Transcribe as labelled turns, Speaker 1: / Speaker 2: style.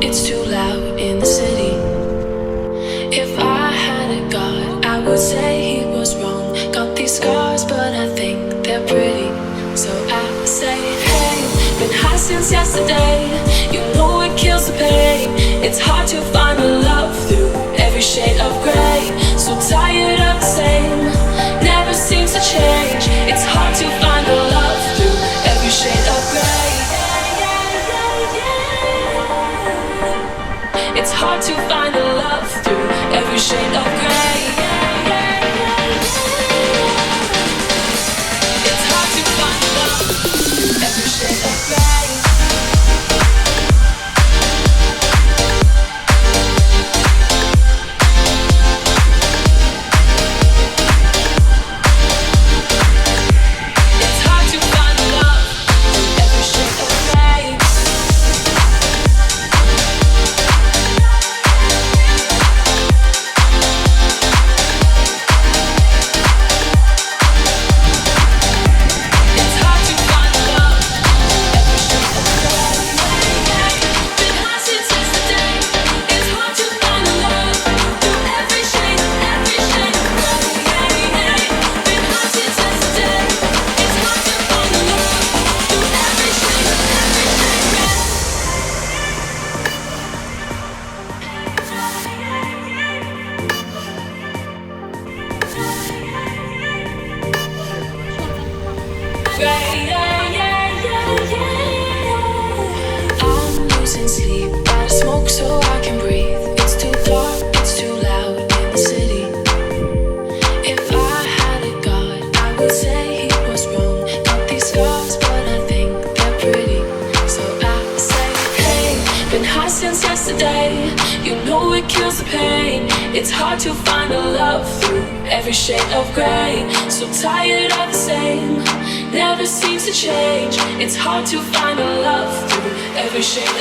Speaker 1: it's too loud in the city. If I had a god, I would say he was wrong. Got these scars, but I think they're pretty. So I say, hey, been high since yesterday. You know it kills the pain. It's hard to find a love through every shade of grey. So tired of the same, never seems to change. It's hard to find a love through every shade of grey. It's hard to find a love through every shade of grey. It's hard to find a love through every shade of grey. It's hard to find a love through every shade of grey. It's hard to find a love through every shade of grey. Been high since yesterday. It's hard to find a love through every shade of grey. Been high since yesterday. It's hard to find a love through every shade of grey. I'm losing sleep, gotta smoke so I can breathe. It's too dark, it's too loud in the city. If I had a god, I would say he was wrong. Got these scars, but I think they're pretty. So I say, hey, been high since yesterday. You know it kills the pain. It's hard to find a love through every shade of grey. So tired of the same, never seems to change. It's hard to find a love through every shade of